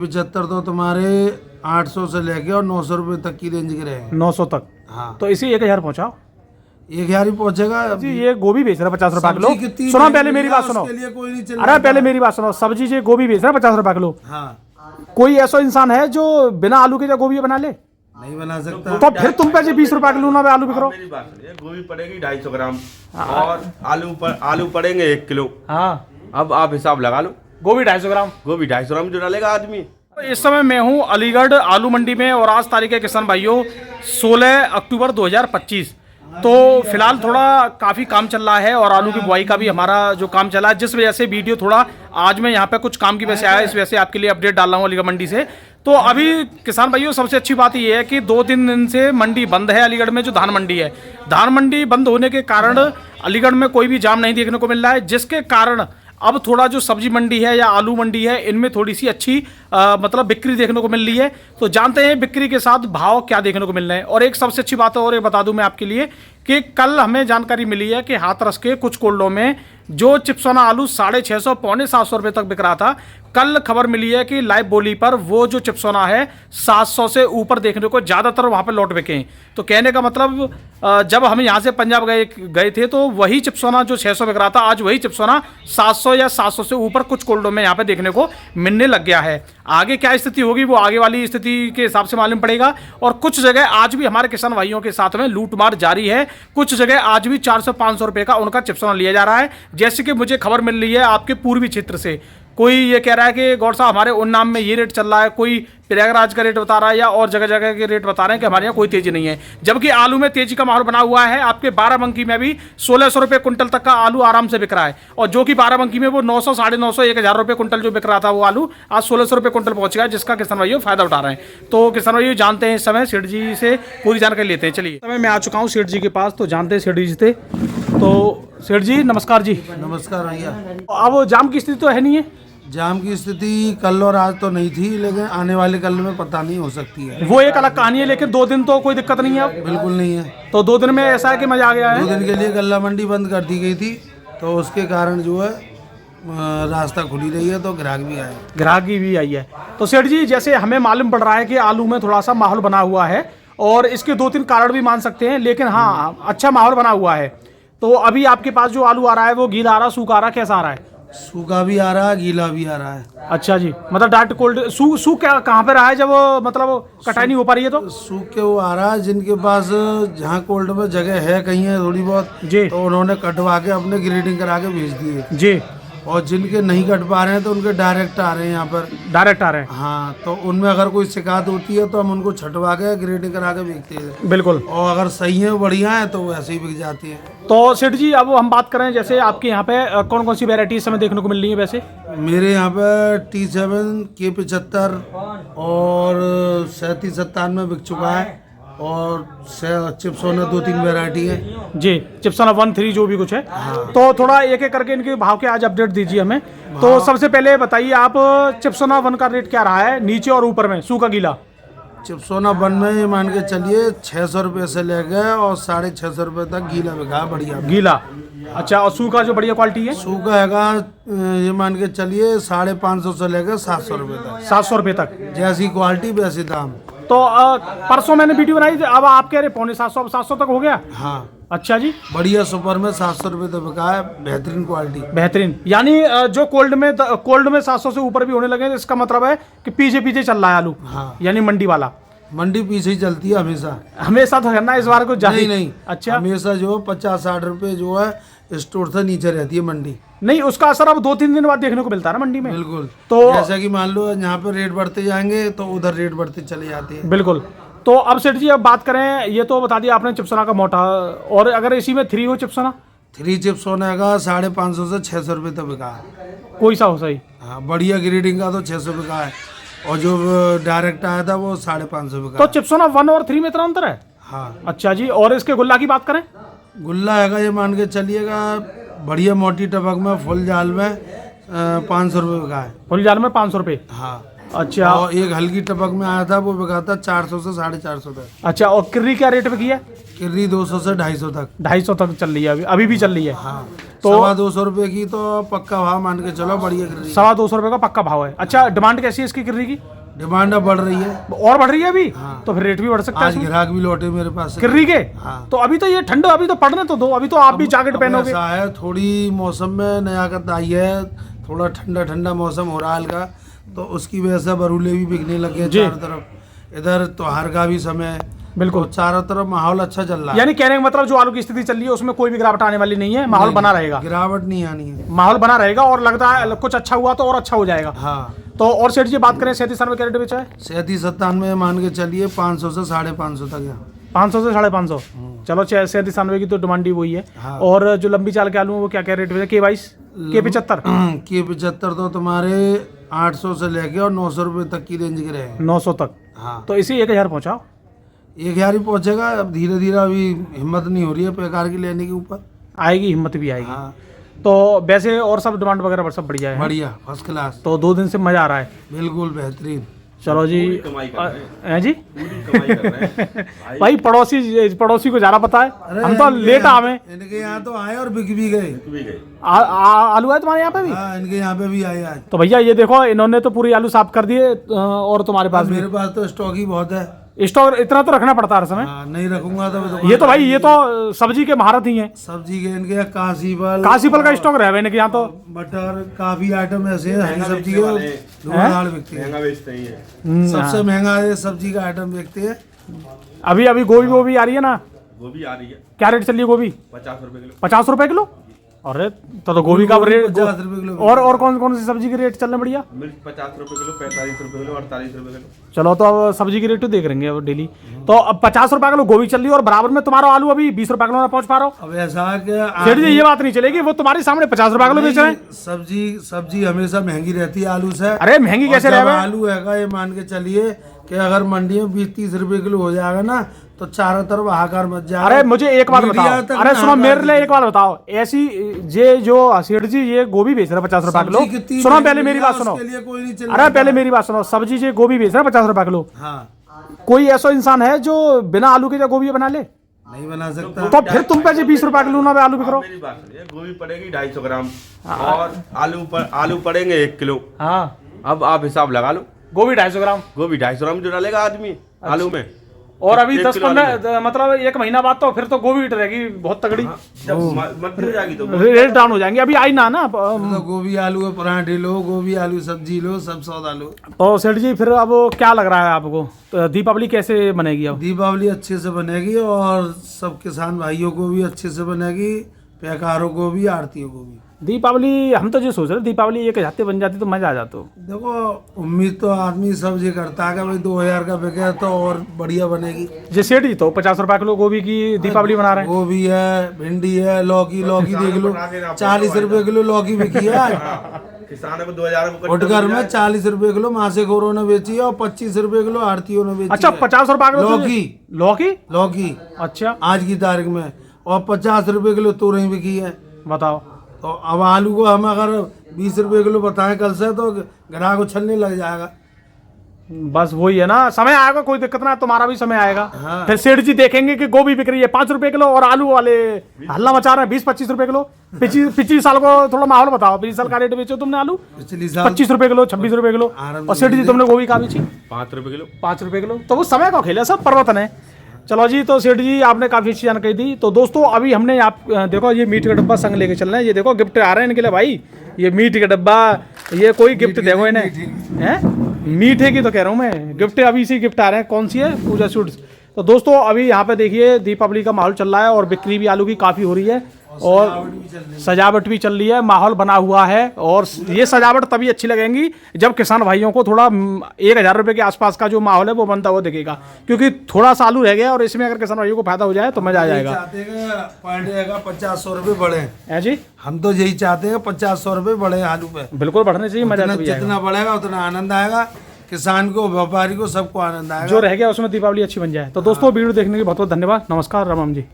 75 तो तुम्हारे 800 से लेके और 900 रुपए तक की रेंज के रहेंगे। 900 तक। हाँ तो इसी 1000 पहुंचाओ 1000 ही पहुंचेगा। जी। ये गोभी बेच रहा है 50 रुपए किलो। कितनी सुनो महंगी पहले मेरी है, बात सुनो। उसके लिए कोई नहीं चल अरे पहले मेरी बात सुनो। सब्जी जी गोभी बेच रहा है 50 रुपए किलो। हाँ कोई ऐसा इंसान है जो बिना आलू के जो गोभी बना ले? नहीं बना सकता। तो फिर तुम पे 20 रुपए किलो ना आलू बिक रहा हो। मेरी बात सुनिए, गोभी पड़ेगी 250 ग्राम और आलू पड़ेंगे 1 किलो। हाँ अब आप हिसाब लगा लो, गोभी 250 ग्राम। गोभी 250 ग्राम जो डालेगा आदमी। इस समय मैं हूं अलीगढ़ आलू मंडी में और आज तारीख है किसान भाइयों 16 अक्टूबर 2025। तो फिलहाल थोड़ा काफ़ी काम चल रहा है और आलू की बुआई का भी हमारा जो काम चला है, जिस वजह से वीडियो थोड़ा आज मैं यहाँ पे कुछ काम की वजह से आया, इस वजह से आपके लिए अपडेट डाल रहा हूँ अलीगढ़ मंडी से। तो अभी किसान भाइयों सबसे अच्छी बात ये है कि 2-3 दिन से मंडी बंद है अलीगढ़ में, जो धान मंडी है। धान मंडी बंद होने के कारण अलीगढ़ में कोई भी जाम नहीं देखने को मिल रहा है, जिसके कारण अब थोड़ा जो सब्जी मंडी है या आलू मंडी है इनमें थोड़ी सी अच्छी मतलब बिक्री देखने को मिल रही है। तो जानते हैं बिक्री के साथ भाव क्या देखने को मिल रहे हैं। और एक सबसे अच्छी बात और ये बता दूं मैं आपके लिए कि कल हमें जानकारी मिली है कि हाथरस के कुछ कोल्डों में जो चिप्सोना आलू 650 पौने 700 रुपये तक बिक रहा था, कल खबर मिली है कि लाइव बोली पर वो जो चिप्सोना है 700 से ऊपर देखने को ज़्यादातर वहाँ पर लौट बिके। तो कहने का मतलब जब हम यहाँ से पंजाब गए थे तो वही चिप्सोना जो 600 बिक रहा था, आज वही चिप्सोना 700 या 700 से ऊपर कुछ कोल्डों में यहाँ पे देखने को मिलने लग गया है। आगे क्या स्थिति होगी वो आगे वाली स्थिति के हिसाब से मालूम पड़ेगा। और कुछ जगह आज भी हमारे किसान भाइयों के साथ में लूटमार जारी है। कुछ जगह आज भी 400-500 रुपये का उनका चिप्सोना लिया जा रहा है। जैसे कि मुझे खबर मिल रही है आपके पूर्वी क्षेत्र से, कोई ये कह रहा है कि गौर साहब हमारे उन्नाव में ये रेट चल रहा है, कोई प्रयागराज का रेट बता रहा है या और जगह जगह के रेट बता रहे हैं कि हमारे यहाँ कोई तेजी नहीं है। जबकि आलू में तेजी का माहौल बना हुआ है। आपके 12बंकी में भी 1600 रुपये कुंटल तक का आलू आराम से बिक रहा है, और जो कि 12बंकी में वो 900, 950, 1000 रुपये कुंटल जो बिक रहा था वो आलू आज 1600 रुपये कुंटल पहुंच गया, जिसका किसान भाइयों फायदा उठा रहे हैं। तो किसान भाइयों जानते हैं इस समय सेठ जी से पूरी जानकारी लेते हैं। चलिए समय मैं आ चुका हूँ सेठ जी के पास, तो जानते हैं सेठ जी से। तो सेठ जी नमस्कार जी। नमस्कार भैया। अब जाम की स्थिति तो है नहीं है? जाम की स्थिति कल और आज तो नहीं थी, लेकिन आने वाले कल में पता नहीं हो सकती है। वो एक अलग कहानी है, लेकिन 2 दिन तो कोई दिक्कत नहीं है अब? बिल्कुल नहीं है। तो 2 दिन में ऐसा है कि मजा आ गया है? 2 दिन के लिए गल्ला मंडी बंद कर दी गई थी, तो उसके कारण जो है रास्ता खुली रही है, तो ग्राहक भी आए। ग्राहक भी आई है। तो सेठ जी जैसे हमें मालूम पड़ रहा है कि आलू में थोड़ा सा माहौल बना हुआ है और इसके 2-3 कारण भी मान सकते हैं, लेकिन हाँ अच्छा माहौल बना हुआ है। तो अभी आपके पास जो आलू आ रहा है वो गीला आ रहा, सूखा आ रहा, कैसा आ रहा है? सूखा भी आ रहा है, गीला भी आ रहा है। अच्छा जी, मतलब डार्क कोल्ड सूख क्या कहाँ पे रहा है जब मतलब कटाई नहीं हो पा रही है? तो सूख के वो आ रहा है जिनके पास जहाँ कोल्ड में जगह है कहीं है थोड़ी बहुत जी, तो उन्होंने कटवा के अपने ग्रेडिंग करा के भेज दिए जी। और जिनके नहीं कट पा रहे हैं तो उनके डायरेक्ट आ रहे हैं यहाँ पर। डायरेक्ट आ रहे हैं? हाँ, तो उनमें अगर कोई शिकायत होती है तो हम उनको छटवा के ग्रेडिंग करा के बेचते हैं। बिल्कुल। और अगर सही है बढ़िया है तो वैसे ही बिक जाती है। तो सेठ जी अब हम बात करें जैसे आपके यहाँ पे कौन कौन सी वेराइटी इस समय देखने को मिल रही है? वैसे मेरे यहाँ पे T7, K75 और 37-97 बिक चुका है, और चिप्सोना 2-3 वेराइटी है जी। चिप्सोना 1-3 जो भी कुछ है। तो थोड़ा एक एक करके इनके भाव के आज अपडेट दीजिए हमें। तो सबसे पहले बताइए आप चिप्सोना 1 का रेट क्या रहा है नीचे और ऊपर में, सूखा गीला? चिप्सोना 1 में ये मान के चलिए 600 रुपये से ले गए और 650 रुपये तक गीला बिका बढ़िया गीला। अच्छा, और सूखा जो बढ़िया क्वालिटी है? सूखा हैगा ये मान के चलिए 550 से लेकर 700 रुपये तक। 700 रुपये तक? जैसी क्वालिटी वैसी दाम। तो परसों मैंने वीडियो बनाई थी, अब आप कह रहे पौने 700, अब 700 तक हो गया? हाँ। अच्छा जी। बढ़िया सुपर में 700 रुपये तक बिका है, बेहतरीन क्वालिटी। बेहतरीन, यानी जो कोल्ड में 700 से ऊपर भी होने लगे, तो इसका मतलब है कि पीछे पीछे चल रहा है आलू। हाँ। यानी मंडी वाला मंडी पीछे ही चलती है हमेशा। हमेशा तो करना इस बार को नहीं। अच्छा, हमेशा जो 50-60 रुपये जो है स्टोर से नीचे रहती है मंडी। नहीं, उसका असर अब 2-3 दिन बाद देखने को मिलता है ना मंडी में। बिल्कुल। तो जैसा कि मान लो यहाँ पे रेट बढ़ते जाएंगे तो उधर रेट बढ़ते चले जाते हैं। बिल्कुल। तो अब सेठ जी अब बात करें, ये तो बता दिया आपने चिप्सोना का मोटा, और अगर इसी में 3 हो चिप्सोना? 3 चिप्सोना का 550 से 600 रुपये तक बिका है। कोई सा हो सही? हाँ, बढ़िया ग्रेडिंग का तो 600 बिका है, और जो डायरेक्ट आया था वो 550 बिका। तो चिप्सोना 1 और 3 में इतना अंतर है? हाँ। अच्छा जी। और इसके गुल्ला की बात करें? गुल्ला हैगा ये मान के चलिएगा बढ़िया मोटी टपक में फुल जाल में 500 रुपये बिका है। फुल जाल में 500 रुपये? हाँ। अच्छा और एक हल्की टपक में आया था, वो बिका था 400 से 450 तक। अच्छा, और किर्री क्या रेट पे की है? किर्री 200 से 250 तक। 250 तक चल रही है अभी भी चल रही है। हाँ, तो 225 रुपए की तो पक्का भाव मान के चलो, बढ़िया किर्री। 225 रुपये का पक्का भाव है। अच्छा, डिमांड कैसी है इसकी किर्री की? डिमांड अब बढ़ रही है, और बढ़ रही है अभी? हाँ। तो फिर रेट भी बढ़ सकता है आज इसमें? ग्राहक भी लौटे मेरे पास से। किर्री के? हाँ। तो अभी तो ये ठंड, अभी तो पड़ने तो दो, अभी तो आप भी जैकेट अब पहनोगे। ऐसा है, थोड़ी मौसम में नयाकत आई है, थोड़ा ठंडा ठंडा मौसम हो रहा है हल्का, तो उसकी वजह से बरूले भी बिकने लगे हैं जी। चारों तरफ। इधर त्योहार का भी समय है, बिल्कुल। तो चारों तरफ माहौल अच्छा चल रहा है। यानी कहने का मतलब जो आलू की स्थिति चल रही है उसमें कोई भी गिरावट आने वाली नहीं है, माहौल बना रहेगा। गिरावट नहीं आनी है। माहौल बना रहेगा और लगता है कुछ अच्छा हुआ तो और अच्छा हो जाएगा। हाँ, तो और सेठ जी बात करें 37 क्या रेट बेचा है? 37-97 मान के चलिए, 500 से 550 तक यहाँ। 500 से 550। चलो 37 की तो डिमांड ही वही है। हाँ। और जो लंबी चाल के आलू है वो क्या क्या रेट बेचा? K22 K75 K75 तो तुम्हारे 800 से लेके और 900 रुपए तक की रेंज के रहेंगे। 900 तक। हाँ, तो इसी 1000 पहुंचाओ। 1000 ही पहुंचेगा। अब धीरे धीरे अभी हिम्मत नहीं हो रही है पैकार की लेने के ऊपर। आएगी, हिम्मत भी आएगी। हाँ, तो वैसे और सब डिमांड वगैरह सब बढ़िया है। बढ़िया, फर्स्ट क्लास, तो 2 दिन से मजा आ रहा है। बिल्कुल बेहतरीन। चलो जी। पूरी कमाई कर रहे हैं। हैं जी? पूरी कमाई कर रहे हैं भाई पड़ोसी को ज्यादा पता है, हम तो लेट आवे। इनके यहाँ तो आए और बिक भी गए। भी गए। आलू है तुम्हारे यहाँ पे भी? हाँ, इनके यहाँ पे भी आए आज। तो भैया ये देखो, इन्होंने तो पूरी आलू साफ कर दिए और तुम्हारे पास भी मेरे पास तो स्टॉक ही बहुत है। स्टॉक इतना तो रखना पड़ता है हर समय। हाँ, नहीं रखूंगा तो ये तो भाई ये तो सब्जी के महारत ही है। सब्जी के इनके यहाँ काशीफल का स्टॉक रहे इनके यहाँ तो। मटर, काफी आइटम ऐसे हैं हरी सब्जी के वाले धुआंधार बिकते हैं। महंगा बेचते ही है। सबसे महंगा ये सब्जी का आइटम बेचते हैं। अभी गोभी आ रही है ना? गोभी आ रही है क्या रेट चल रही है गोभी? 50 रुपए किलो। 50 रुपए किलो? अरे तो गोभी का रेट 50 रुपए किलो। और कौन सी सब्जी के रेट चल रहे हैं बढ़िया? मिर्च 50 रुपए किलो, 45 रुपए किलो, 48 रुपए किलो। चलो तो अब सब्जी की रेट तो देख रहेंगे अब डेली। तो अब 50 रुपए किलो गोभी चल रही है और बराबर में तुम्हारा आलू अभी 20 रुपए किलो ना पहुंच पा रहा हो। अब ऐसा कि सेठ जी ये बात नहीं चलेगी, वो तुम्हारे सामने 50 रुपए किलो बेच रहे हैं। सब्जी हमेशा महंगी रहती है आलू से। अरे महंगी और कैसे जब रहे? आलू है ये मान के चलिए कि अगर मंडी में 20-30 रुपए किलो हो जाएगा ना, तो चारों तरफ हाहाकार मच जाएगा। अरे मुझे एक बात मीडिया बताओ, तक अरे ना सुनो मेरे हाहाकार लिए एक बात बताओ, ऐसी ये जो सेठ जी ये गोभी बेच रहे हैं 50 रुपए सब्जी कितनी किलो, सुनो महंगी पहले मेरी है, बात सुनो। उसके लिए कोई नहीं चिल्ला अरे रहा। पहले मेरी बात सुनो, सब्जी ये गोभी बेच रहे हैं 50 रुपए किलो। हाँ, कोई ऐसा इंसान है जो बिना आलू के जो गोभी बना ले? नहीं बना सकता। तो फिर तुम पे 20 रुपए किलो ना आलू बिक रहा हो। मेरी बात सुनिए, गोभी पड़ेगी 250 ग्राम और आलू पड़ेंगे 1 किलो। हाँ, अब आप हिसाब लगा लो, गोभी 250 ग्राम गोभी 250 ग्राम जो डालेगा आदमी आलू में। और अभी 1 किलो 10-15 मतलब 1 महीना बाद तो फिर तो गोभी रहेगी बहुत तगड़ी, जब मंदी हो जाएगी तो रेट डाउन हो जाएंगे। अभी आई ना तो गोभी आलू के पराठे लो, गोभी आलू सब्जी लो, सब सौदा लो। तो सेठ जी फिर अब क्या लग रहा है आपको, तो दीपावली कैसे बनेगी अब? दीपावली अच्छे से बनेगी और सब किसान भाइयों को भी अच्छे से बनेगी, पैकारों को भी, आड़तियों को भी। दीपावली हम तो जो सोच रहे दीपावली एक जाते बन जाती तो मजा आ जाता। देखो, उम्मीद तो आदमी सब ये करता है कि भाई 2000 का बिके तो और बढ़िया बनेगी। जे सेठ जी तो 50 रुपए किलो गोभी की दीपावली बना रहे हैं। गोभी है, भिंडी है, लौकी देख लो, 40 रुपए किलो लौकी बिकी है आज। किसानों को 2000 उठकर में 40 रुपए किलो मासेखोरों ने बेची है और 25 रुपए किलो आड़तियों ने बेची अच्छा है। 50 रुपए किलो लौकी लौकी अच्छा आज की तारीख में, और 50 रुपए किलो तोरई बिकी है। बताओ। तो अब आलू को हम अगर 20 रुपए किलो बताएं कल से, तो ग्राहक उछलने लग जाएगा। बस वही है ना, समय आएगा, कोई दिक्कत ना, तुम्हारा भी समय आएगा। हाँ। फिर सेठ जी देखेंगे कि गोभी बिक रही है 5 रुपए किलो और आलू वाले हल्ला मचा रहे हैं 20-25 रुपए किलो। पिछली साल को थोड़ा माहौल बताओ, पिछले साल का रेट बेचो तुमने आलू? पिछली साल 25 रुपए किलो, 26 रुपए किलो। और सेठ जी तुमने गोभी का बेची 5 रुपए किलो। 5 रुपए किलो। तो वो समय का खेल है, सब परिवर्तन है। चलो जी, तो सेठ जी आपने काफी अच्छी जानकारी दी। तो दोस्तों अभी हमने आप देखो ये मीट का डब्बा संग लेके चल रहे हैं। ये देखो गिफ्ट आ रहे हैं इनके लिए भाई, ये मीट का डब्बा, ये कोई गिफ्ट देखो इन्हें हैं, मीठे की तो कह रहा हूँ मैं, गिफ्ट अभी इसी गिफ्ट आ रहे हैं। कौन सी है? पूजा स्वीट्स। तो दोस्तों अभी यहाँ पे देखिए दीपावली का माहौल चल रहा है और बिक्री भी आलू की काफी हो रही है और सजावट भी चल रही है, माहौल बना हुआ है। और ये सजावट तभी अच्छी लगेगी जब किसान भाइयों को थोड़ा 1000 रुपए के आसपास का जो माहौल है वो बनता हुआ दिखेगा, क्योंकि थोड़ा सा आलू रह गया और इसमें अगर किसान भाइयों को फायदा हो जाए तो मजा आ जाएगा। पर डे का 50-100 रुपए बढ़े है जी, हम तो यही चाहते हैं, 50-100 रुपए बढ़े आलू पे। बिल्कुल बढ़ने चाहिए, मजा तभी आएगा। जितना बढ़ेगा उतना आनंद आएगा, किसान को, व्यापारी को, सबको आनंद आएगा। जो रह गया उसमें दीपावली अच्छी बन जाए। तो दोस्तों वीडियो देखने के लिए बहुत बहुत धन्यवाद। नमस्कार, राम राम जी।